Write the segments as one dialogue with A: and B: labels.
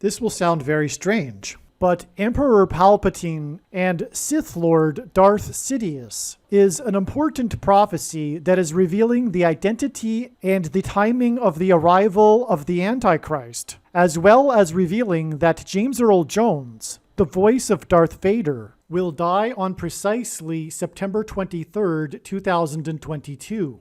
A: This will sound very strange, but Emperor Palpatine and Sith Lord Darth Sidious is an important prophecy that is revealing the identity and the timing of the arrival of the Antichrist, as well as revealing that James Earl Jones, the voice of Darth Vader, will die on precisely September 23rd, 2022.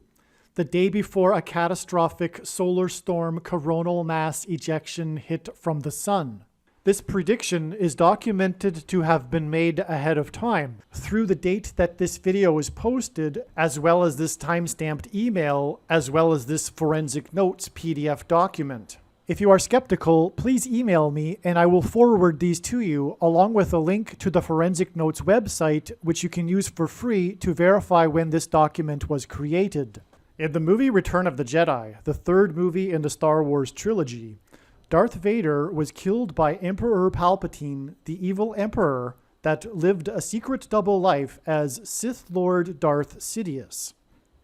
A: The day before a catastrophic solar storm coronal mass ejection hit from the sun. This prediction is documented to have been made ahead of time through the date that this video is posted, as well as this timestamped email, as well as this forensic notes PDF document. If you are skeptical, please email me and I will forward these to you, along with a link to the Forensic Notes website, which you can use for free to verify when this document was created. In the movie Return of the Jedi, the third movie in the Star Wars trilogy, Darth Vader was killed by Emperor Palpatine, the evil emperor that lived a secret double life as Sith Lord Darth Sidious.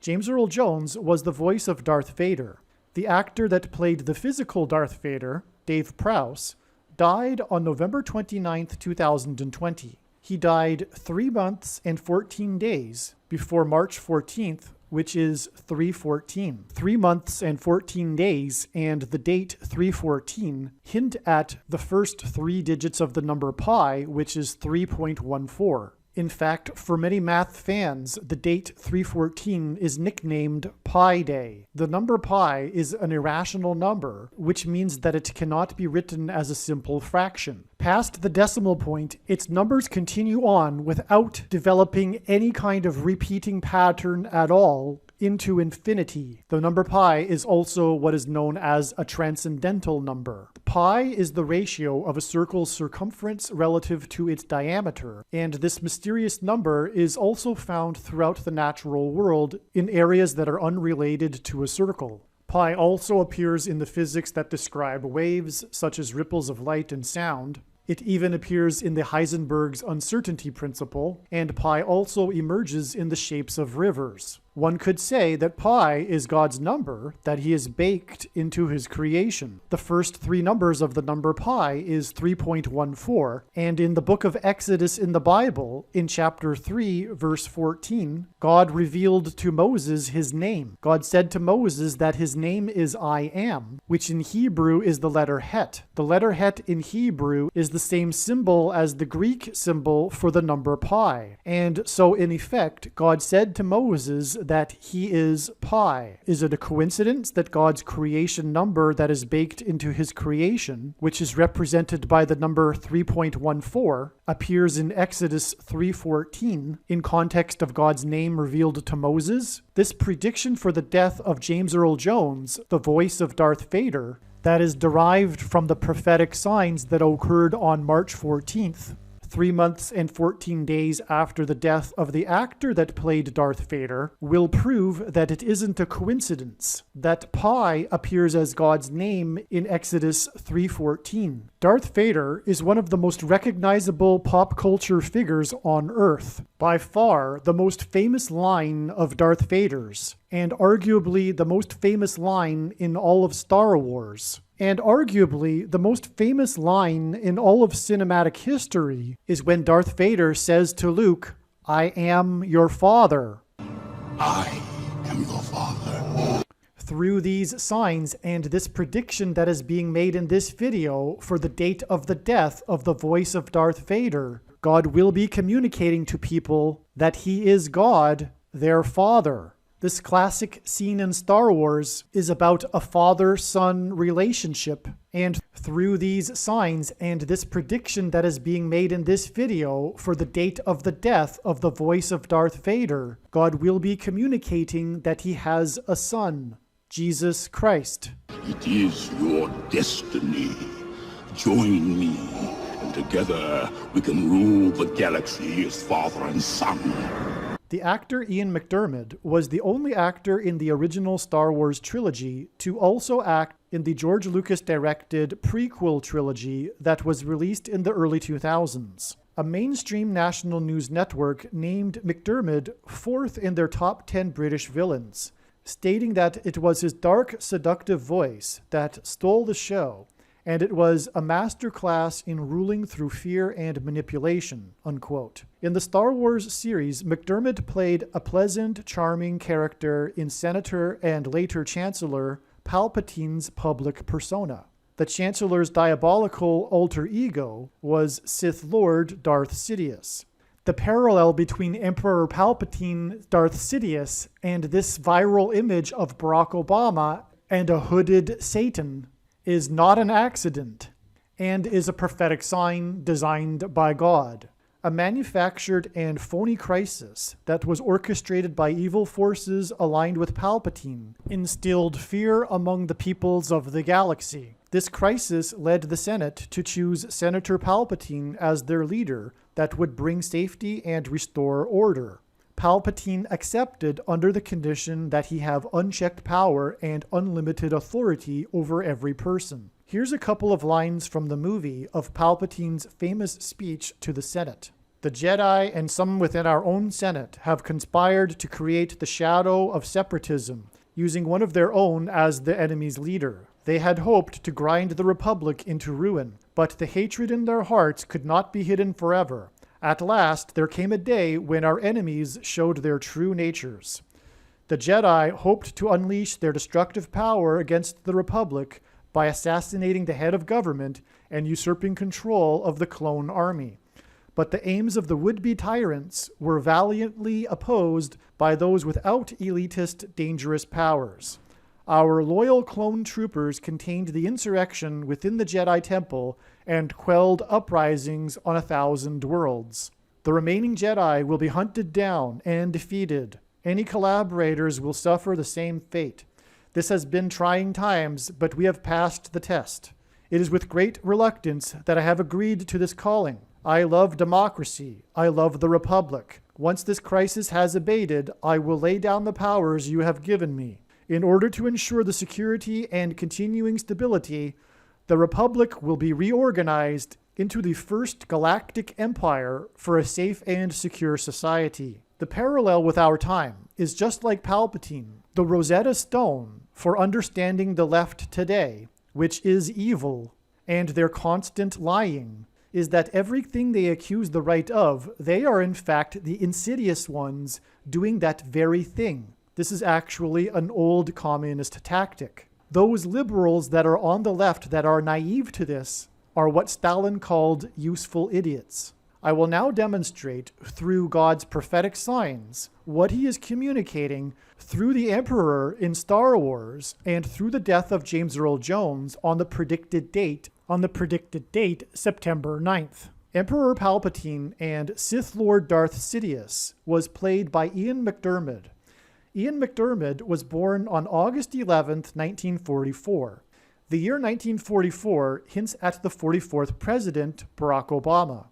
A: James Earl Jones was the voice of Darth Vader. The actor that played the physical Darth Vader, Dave Prowse, died on November 29, 2020. He died 3 months and 14 days before March 14th, which is 3/14. 3 months and 14 days, and the date 3/14 hint at the first 3 digits of the number pi, which is 3.14. In fact, for many math fans, the date 3/14 is nicknamed Pi Day. The number pi is an irrational number, which means that it cannot be written as a simple fraction. Past the decimal point, its numbers continue on without developing any kind of repeating pattern at all into infinity. The number pi is also what is known as a transcendental number. Pi is the ratio of a circle's circumference relative to its diameter, and this mysterious number is also found throughout the natural world in areas that are unrelated to a circle. Pi also appears in the physics that describe waves, such as ripples of light and sound. It even appears in the Heisenberg's uncertainty principle, and pi also emerges in the shapes of rivers. One could say that pi is God's number that he has baked into his creation. The first 3 numbers of the number pi is 3.14, and in the book of Exodus in the Bible, in chapter 3, verse 14, God revealed to Moses his name. God said to Moses that his name is I Am, which in Hebrew is the letter Het. The letter Het in Hebrew is the same symbol as the Greek symbol for the number pi. And so in effect, God said to Moses that he is pi. Is it a coincidence that God's creation number that is baked into his creation, which is represented by the number 3.14, appears in Exodus 3:14 in context of God's name revealed to Moses? This prediction for the death of James Earl Jones, the voice of Darth Vader, that is derived from the prophetic signs that occurred on March 14th, 3 months and 14 days after the death of the actor that played Darth Vader, will prove that it isn't a coincidence that pi appears as God's name in Exodus 3:14. Darth Vader is one of the most recognizable pop culture figures on Earth. By far, the most famous line of Darth Vader's, and arguably the most famous line in all of Star Wars. And arguably, the most famous line in all of cinematic history is when Darth Vader says to Luke, "I am your father."
B: I am your father.
A: Through these signs and this prediction that is being made in this video for the date of the death of the voice of Darth Vader, God will be communicating to people that he is God, their father. This classic scene in Star Wars is about a father-son relationship, and through these signs and this prediction that is being made in this video for the date of the death of the voice of Darth Vader, God will be communicating that he has a son, Jesus Christ.
B: It is your destiny. Join me, and together we can rule the galaxy as father and son.
A: The actor Ian McDiarmid was the only actor in the original Star Wars trilogy to also act in the George Lucas-directed prequel trilogy that was released in the early 2000s. A mainstream national news network named McDiarmid 4th in their top 10 British villains, stating that it was his dark, seductive voice that stole the show, and it was a masterclass in ruling through fear and manipulation, unquote. In the Star Wars series, McDermott played a pleasant, charming character in Senator and later Chancellor Palpatine's public persona. The Chancellor's diabolical alter ego was Sith Lord Darth Sidious. The parallel between Emperor Palpatine, Darth Sidious, and this viral image of Barack Obama and a hooded Satan is not an accident and is a prophetic sign designed by God. A manufactured and phony crisis that was orchestrated by evil forces aligned with Palpatine instilled fear among the peoples of the galaxy. This crisis led the Senate to choose Senator Palpatine as their leader that would bring safety and restore order. Palpatine accepted under the condition that he have unchecked power and unlimited authority over every person. Here's a couple of lines from the movie of Palpatine's famous speech to the Senate. The Jedi and some within our own Senate have conspired to create the shadow of separatism, using one of their own as the enemy's leader. They had hoped to grind the Republic into ruin, but the hatred in their hearts could not be hidden forever. At last, there came a day when our enemies showed their true natures. The Jedi hoped to unleash their destructive power against the Republic by assassinating the head of government and usurping control of the clone army. But the aims of the would-be tyrants were valiantly opposed by those without elitist, dangerous powers. Our loyal clone troopers contained the insurrection within the Jedi Temple and quelled uprisings on 1,000 worlds. The remaining Jedi will be hunted down and defeated. Any collaborators will suffer the same fate. This has been trying times, but we have passed the test. It is with great reluctance that I have agreed to this calling. I love democracy. I love the Republic. Once this crisis has abated, I will lay down the powers you have given me. In order to ensure the security and continuing stability, the Republic will be reorganized into the first galactic empire for a safe and secure society. The parallel with our time is just like Palpatine, the Rosetta Stone for understanding the left today, which is evil, and their constant lying, is that everything they accuse the right of, they are in fact the insidious ones doing that very thing. This is actually an old communist tactic. Those liberals that are on the left that are naive to this are what Stalin called useful idiots. I will now demonstrate through God's prophetic signs what he is communicating through the Emperor in Star Wars and through the death of James Earl Jones on the predicted date, September 9th. Emperor Palpatine and Sith Lord Darth Sidious was played by Ian McDermott. Ian McDermott was born on August 11th, 1944. The year 1944 hints at the 44th president, Barack Obama.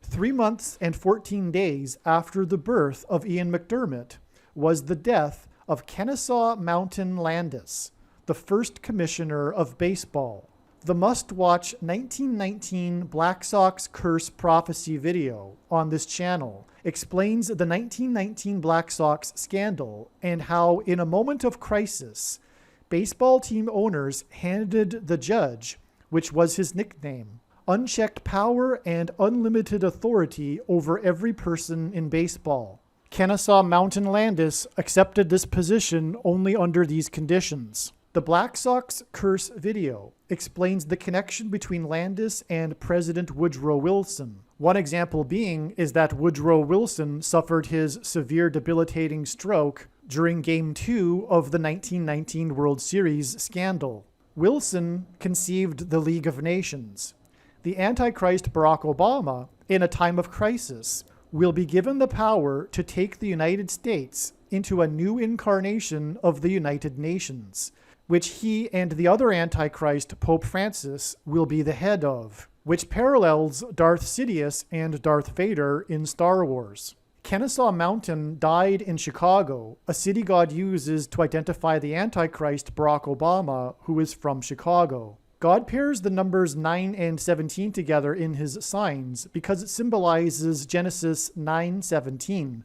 A: 3 months and 14 days after the birth of Ian McDermott was the death of Kennesaw Mountain Landis, the first commissioner of baseball. The must-watch 1919 Black Sox Curse Prophecy video on this channel explains the 1919 Black Sox scandal and how, in a moment of crisis, baseball team owners handed the judge, which was his nickname, unchecked power and unlimited authority over every person in baseball. Kennesaw Mountain Landis accepted this position only under these conditions. The Black Sox Curse video explains the connection between Landis and President Woodrow Wilson. One example being is that Woodrow Wilson suffered his severe debilitating stroke during Game 2 of the 1919 World Series scandal. Wilson conceived the League of Nations. The Antichrist Barack Obama, in a time of crisis, will be given the power to take the United States into a new incarnation of the United Nations, which he and the other Antichrist, Pope Francis, will be the head of, which parallels Darth Sidious and Darth Vader in Star Wars. Kennesaw Mountain died in Chicago, a city God uses to identify the Antichrist, Barack Obama, who is from Chicago. God pairs the numbers 9 and 17 together in his signs because it symbolizes Genesis 9:17,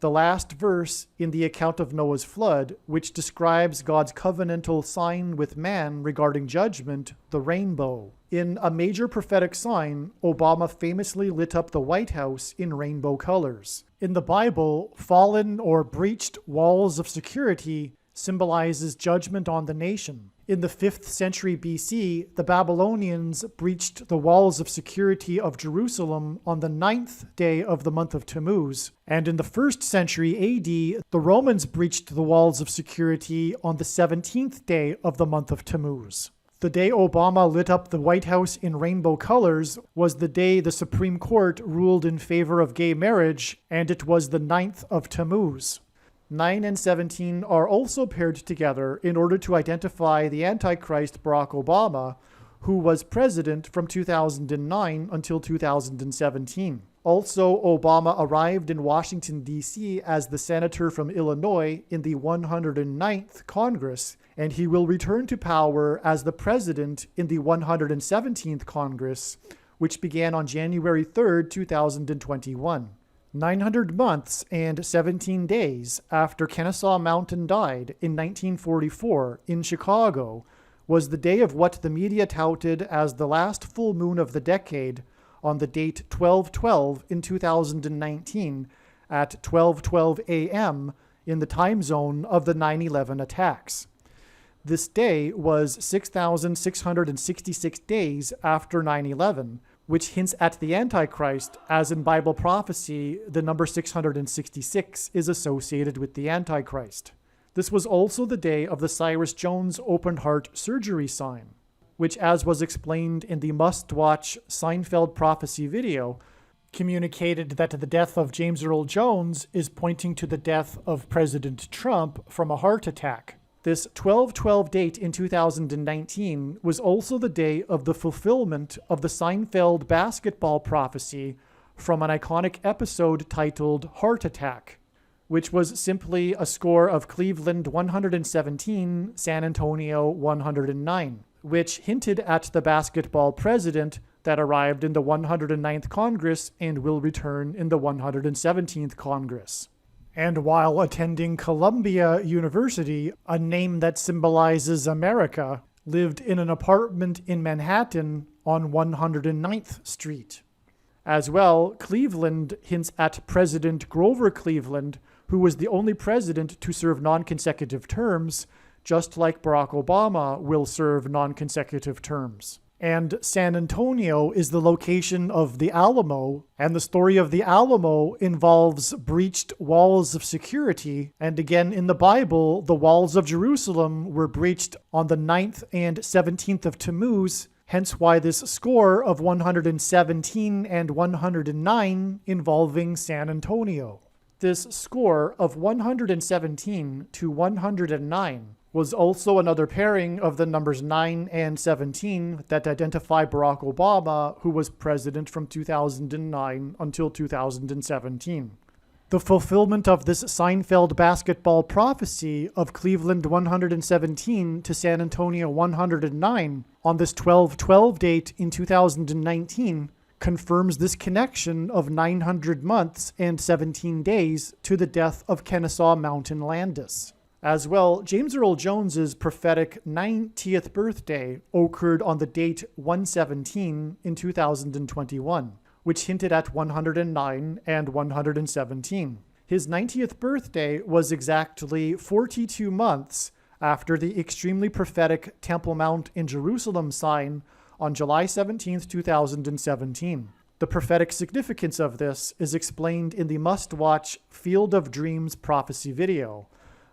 A: the last verse in the account of Noah's flood, which describes God's covenantal sign with man regarding judgment, the rainbow. In a major prophetic sign, Obama famously lit up the White House in rainbow colors. In the Bible, fallen or breached walls of security symbolizes judgment on the nation. In the 5th century BC, the Babylonians breached the walls of security of Jerusalem on the 9th day of the month of Tammuz. And in the 1st century AD, the Romans breached the walls of security on the 17th day of the month of Tammuz. The day Obama lit up the White House in rainbow colors was the day the Supreme Court ruled in favor of gay marriage, and it was the 9th of Tammuz. 9 and 17 are also paired together in order to identify the Antichrist Barack Obama, who was president from 2009 until 2017. Also, Obama arrived in Washington, D.C. as the senator from Illinois in the 109th Congress, and he will return to power as the president in the 117th Congress, which began on January 3, 2021. 900 months and 17 days after Kennesaw Mountain died in 1944 in Chicago was the day of what the media touted as the last full moon of the decade on the date 12/12 in 2019 at 12:12 a.m. in the time zone of the 9/11 attacks. This day was 6,666 days after 9/11, which hints at the Antichrist, as in Bible prophecy, the number 666 is associated with the Antichrist. This was also the day of the Cyrus Jones open heart surgery sign, which, as was explained in the must-watch Seinfeld prophecy video, communicated that the death of James Earl Jones is pointing to the death of President Trump from a heart attack. This 12/12 date in 2019 was also the day of the fulfillment of the Seinfeld basketball prophecy from an iconic episode titled Heart Attack, which was simply a score of Cleveland 117, San Antonio 109, which hinted at the basketball president that arrived in the 109th Congress and will return in the 117th Congress. And while attending Columbia University, a name that symbolizes America, lived in an apartment in Manhattan on 109th Street. As well, Cleveland hints at President Grover Cleveland, who was the only president to serve non-consecutive terms, just like Barack Obama will serve non-consecutive terms. And San Antonio is the location of the Alamo, and the story of the Alamo involves breached walls of security, and again in the Bible, the walls of Jerusalem were breached on the 9th and 17th of Tammuz, hence why this score of 117 and 109 involving San Antonio. This score of 117 to 109 was also another pairing of the numbers 9 and 17 that identify Barack Obama, who was president from 2009 until 2017. The fulfillment of this Seinfeld basketball prophecy of Cleveland 117 to San Antonio 109 on this 12/12 date in 2019 confirms this connection of 900 months and 17 days to the death of Kennesaw Mountain Landis. As well, James Earl Jones's prophetic 90th birthday occurred on the date 117 in 2021, which hinted at 109 and 117. His 90th birthday was exactly 42 months after the extremely prophetic Temple Mount in Jerusalem sign on July 17, 2017. The prophetic significance of this is explained in the must-watch Field of Dreams prophecy video.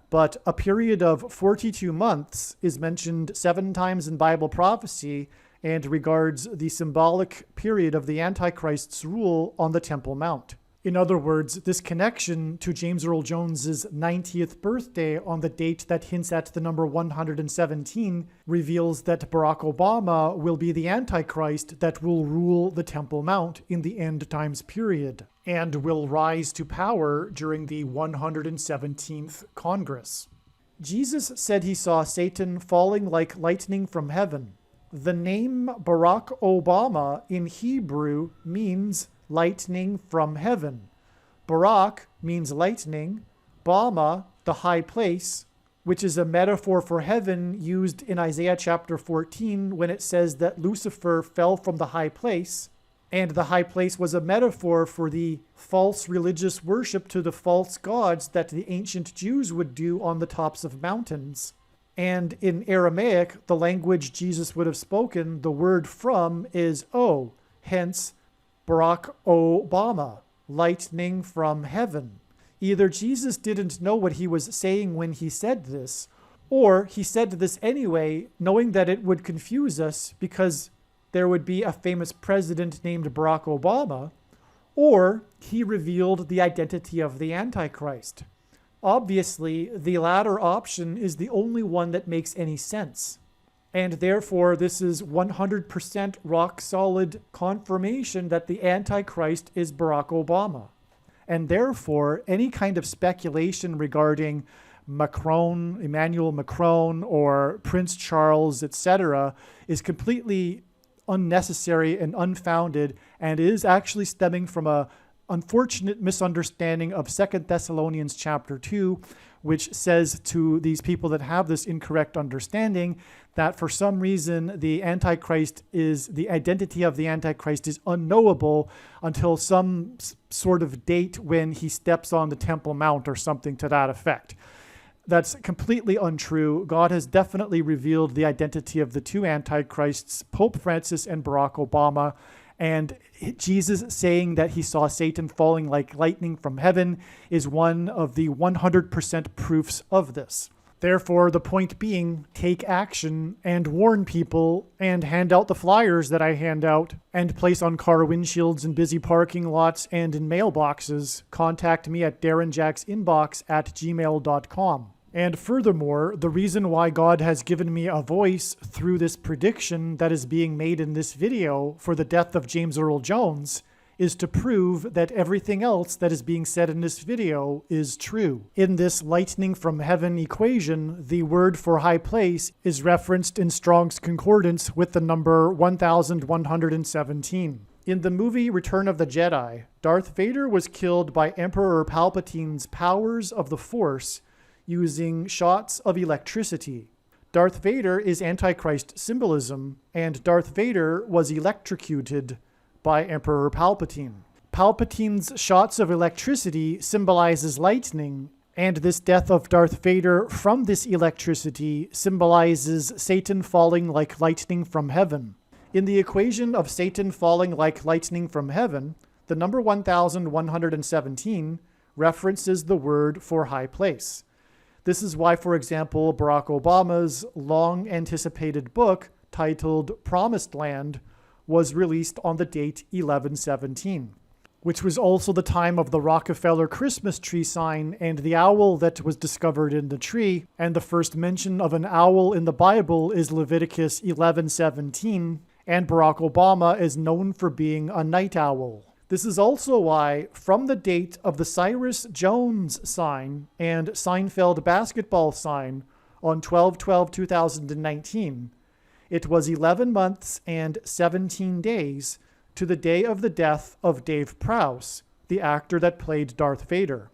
A: But a period of 42 months is mentioned 7 times in Bible prophecy and regards the symbolic period of the Antichrist's rule on the Temple Mount. In other words, this connection to James Earl Jones's 90th birthday on the date that hints at the number 117 reveals that Barack Obama will be the Antichrist that will rule the Temple Mount in the end times period, and will rise to power during the 117th Congress. Jesus said he saw Satan falling like lightning from heaven. The name Barack Obama in Hebrew means lightning from heaven. Barak means lightning, Bama, the high place, which is a metaphor for heaven used in Isaiah chapter 14 when it says that Lucifer fell from the high place, and the high place was a metaphor for the false religious worship to the false gods that the ancient Jews would do on the tops of mountains. And in Aramaic, the language Jesus would have spoken, the word from is O, hence Barak Obama, lightning from heaven. Either Jesus didn't know what he was saying when he said this, or he said this anyway, knowing that it would confuse us because there would be a famous president named Barack Obama, or he revealed the identity of the Antichrist. Obviously, the latter option is the only one that makes any sense. And therefore, this is 100% rock-solid confirmation that the Antichrist is Barack Obama. And therefore, any kind of speculation regarding Macron, Emmanuel Macron, or Prince Charles, etc., is completely unnecessary and unfounded, and is actually stemming from a unfortunate misunderstanding of 2 Thessalonians chapter 2, which says to these people that have this incorrect understanding that for some reason the identity of the Antichrist is unknowable until some sort of date when he steps on the Temple Mount or something to that effect. That's completely untrue. God has definitely revealed the identity of the two Antichrists, Pope Francis and Barack Obama. And Jesus saying that he saw Satan falling like lightning from heaven is one of the 100% proofs of this. Therefore, the point being, take action and warn people and hand out the flyers that I hand out and place on car windshields and busy parking lots and in mailboxes. Contact me at darrenjacksinbox@gmail.com. And furthermore, the reason why God has given me a voice through this prediction that is being made in this video for the death of James Earl Jones is to prove that everything else that is being said in this video is true. In this lightning from heaven equation, the word for high place is referenced in Strong's Concordance with the number 1117. In the movie Return of the Jedi, Darth Vader was killed by Emperor Palpatine's powers of the Force using shots of electricity. Darth Vader is Antichrist symbolism, and Darth Vader was electrocuted by Emperor Palpatine. Palpatine's shots of electricity symbolizes lightning, and this death of Darth Vader from this electricity symbolizes Satan falling like lightning from heaven. In the equation of Satan falling like lightning from heaven, the number 1117 references the word for high place. This is why, for example, Barack Obama's long-anticipated book titled Promised Land was released on the date 11/17, which was also the time of the Rockefeller Christmas tree sign and the owl that was discovered in the tree, and the first mention of an owl in the Bible is Leviticus 11:17, and Barack Obama is known for being a night owl. This is also why, from the date of the Cyrus Jones sign and Seinfeld basketball sign on 12/12/2019, it was 11 months and 17 days to the day of the death of Dave Prowse, the actor that played Darth Vader.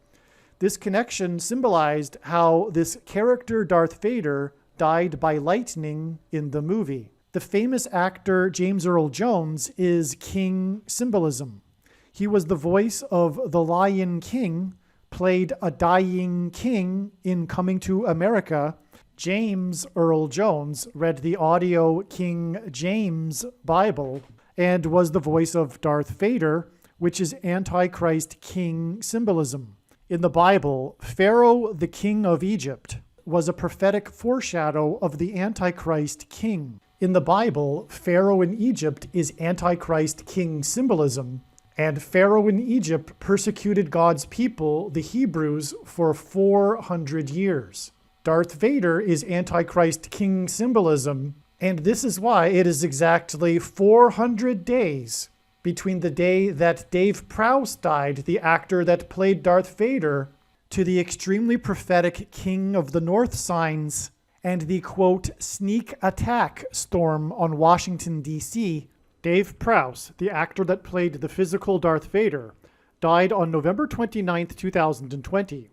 A: This connection symbolized how this character Darth Vader died by lightning in the movie. The famous actor James Earl Jones is king symbolism. He was the voice of the Lion King, played a dying king in Coming to America. James Earl Jones read the audio King James Bible and was the voice of Darth Vader, which is Antichrist king symbolism. In the Bible, Pharaoh, the king of Egypt, was a prophetic foreshadow of the Antichrist king. In the Bible, Pharaoh in Egypt is Antichrist king symbolism, and Pharaoh in Egypt persecuted God's people, the Hebrews, for 400 years. Darth Vader is Antichrist king symbolism, and this is why it is exactly 400 days between the day that Dave Prowse died, the actor that played Darth Vader, to the extremely prophetic King of the North signs and the, quote, sneak attack storm on Washington, D.C., Dave Prowse, the actor that played the physical Darth Vader, died on November 29th, 2020.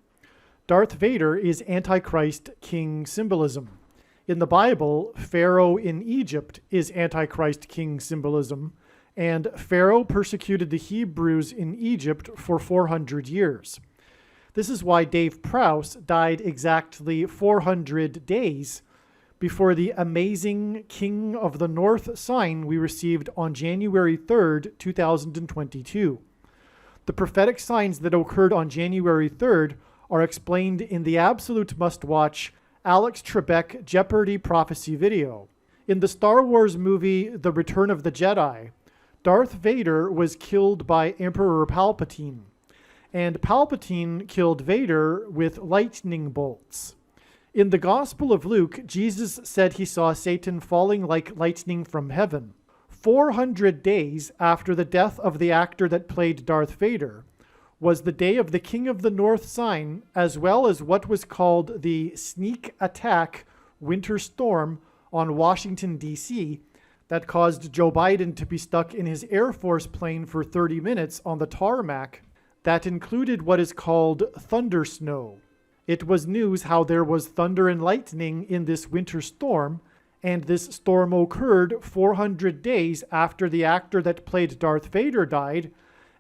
A: Darth Vader is Antichrist king symbolism. In the Bible, Pharaoh in Egypt is Antichrist king symbolism, and Pharaoh persecuted the Hebrews in Egypt for 400 years. This is why Dave Prowse died exactly 400 days before the amazing King of the North sign we received on January 3rd, 2022. The prophetic signs that occurred on January 3rd are explained in the absolute must-watch Alex Trebek Jeopardy prophecy video. In the Star Wars movie The Return of the Jedi, Darth Vader was killed by Emperor Palpatine, and Palpatine killed Vader with lightning bolts. In the Gospel of Luke, Jesus said he saw Satan falling like lightning from heaven. 400 days after the death of the actor that played Darth Vader was the day of the King of the North sign, as well as what was called the sneak attack winter storm on Washington, D.C., that caused Joe Biden to be stuck in his Air Force plane for 30 minutes on the tarmac. That included what is called thunder snow. It was news how there was thunder and lightning in this winter storm, and this storm occurred 400 days after the actor that played Darth Vader died,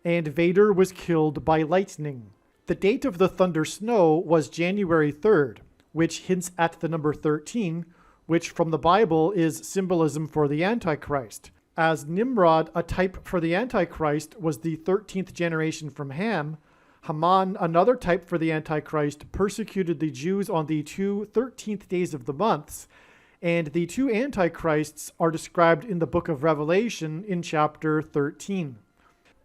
A: and Vader was killed by lightning. The date of the thunder snow was January 3rd, which hints at the number 13, which from the Bible is symbolism for the Antichrist. As Nimrod, a type for the Antichrist, was the 13th generation from Ham, Haman, another type for the Antichrist, persecuted the Jews on the 2 13th days of the months, and the two Antichrists are described in the book of Revelation in chapter 13.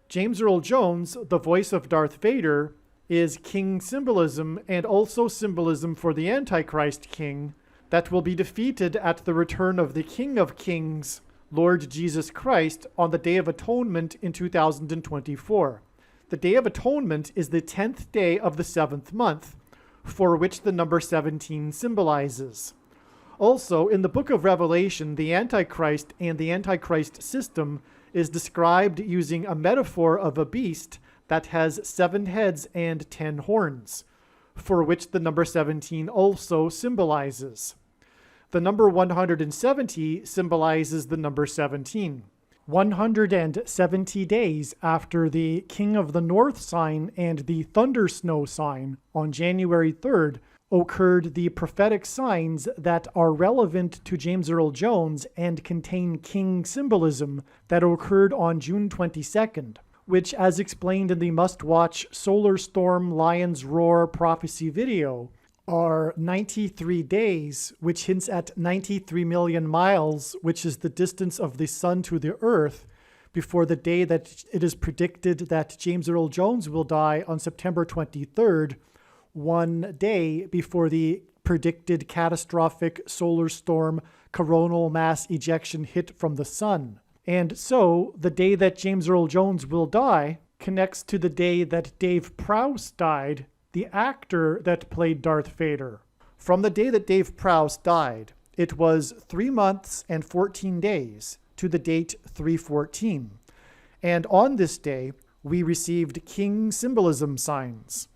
A: James Earl Jones, the voice of Darth Vader, is king symbolism and also symbolism for the Antichrist king that will be defeated at the return of the King of Kings, Lord Jesus Christ, on the Day of Atonement in 2024. The Day of Atonement is the 10th day of the 7th month, for which the number 17 symbolizes. Also, in the book of Revelation, the Antichrist and the Antichrist system is described using a metaphor of a beast that has 7 heads and 10 horns, for which the number 17 also symbolizes. The number 170 symbolizes the number 17. 170 days after the King of the North sign and the thunder snow sign on January 3rd occurred the prophetic signs that are relevant to James Earl Jones and contain king symbolism that occurred on June 22nd, which, as explained in the must-watch Solar Storm Lion's Roar prophecy video, are 93 days, which hints at 93 million miles, which is the distance of the sun to the earth, before the day that it is predicted that James Earl Jones will die on September 23rd, one day before the predicted catastrophic solar storm coronal mass ejection hit from the sun. And so, the day that James Earl Jones will die connects to the day that Dave Prowse died, the actor that played Darth Vader. From the day that Dave Prowse died, it was 3 months and 14 days to the date 3/14. And on this day, we received king symbolism signs,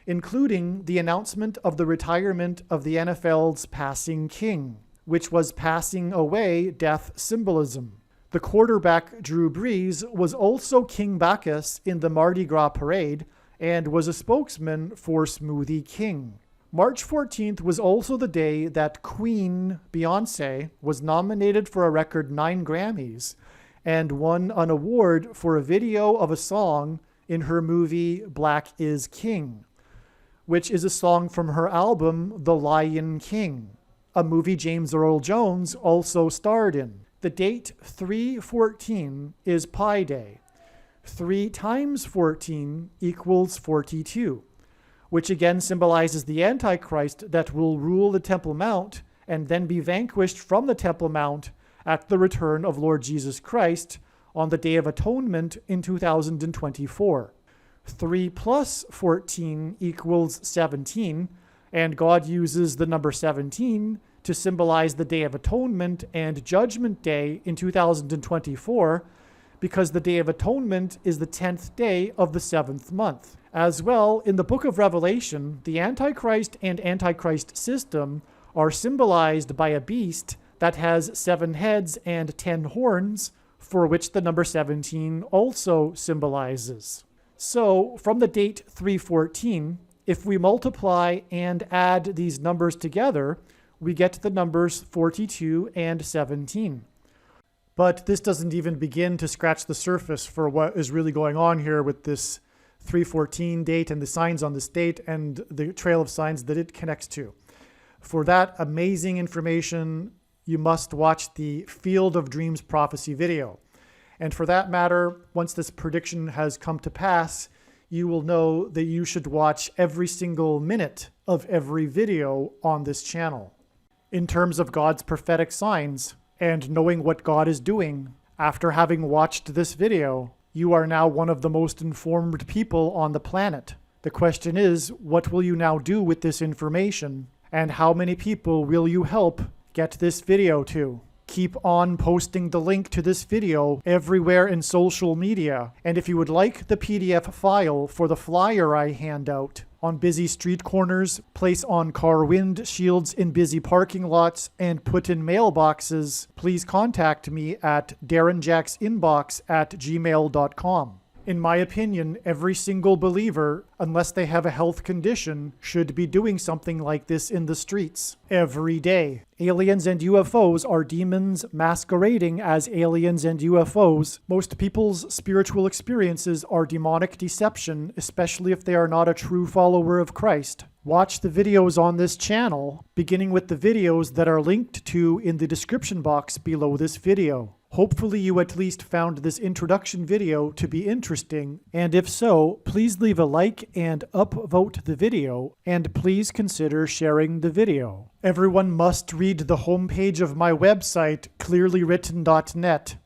A: including the announcement of the retirement of the NFL's passing king, which was passing away death symbolism. The quarterback Drew Brees was also King Bacchus in the Mardi Gras parade and was a spokesman for Smoothie King. March 14th was also the day that Queen Beyoncé was nominated for a record 9 Grammys and won an award for a video of a song in her movie Black is King, which is a song from her album The Lion King, a movie James Earl Jones also starred in. The date 3/14 is Pi Day. 3 times 14 equals 42, which again symbolizes the Antichrist that will rule the Temple Mount and then be vanquished from the Temple Mount at the return of Lord Jesus Christ on the Day of Atonement in 2024. 3 plus 14 equals 17, and God uses the number 17 to symbolize the Day of Atonement and Judgment Day in 2024, because the Day of Atonement is the 10th day of the 7th month. As well, in the book of Revelation, the Antichrist and Antichrist system are symbolized by a beast that has 7 heads and 10 horns, for which the number 17 also symbolizes. So, from the date 314, if we multiply and add these numbers together, we get the numbers 42 and 17. But this doesn't even begin to scratch the surface for what is really going on here with this 314 date and the signs on this date and the trail of signs that it connects to. For that amazing information, you must watch the Field of Dreams Prophecy video. And for that matter, once this prediction has come to pass, you will know that you should watch every single minute of every video on this channel. In terms of God's prophetic signs and knowing what God is doing, after having watched this video, you are now one of the most informed people on the planet. The question is, what will you now do with this information? And how many people will you help get this video to? Keep on posting the link to this video everywhere in social media. And if you would like the PDF file for the flyer I hand out on busy street corners, place on car windshields in busy parking lots, and put in mailboxes, please contact me at darrenjacksinbox@gmail.com. In my opinion, every single believer, unless they have a health condition, should be doing something like this in the streets every day. Aliens and UFOs are demons masquerading as aliens and UFOs. Most people's spiritual experiences are demonic deception, especially if they are not a true follower of Christ. Watch the videos on this channel, beginning with the videos that are linked to in the description box below this video. Hopefully you at least found this introduction video to be interesting, and if so, please leave a like and upvote the video, and please consider sharing the video. Everyone must read the homepage of my website, clearlywritten.net.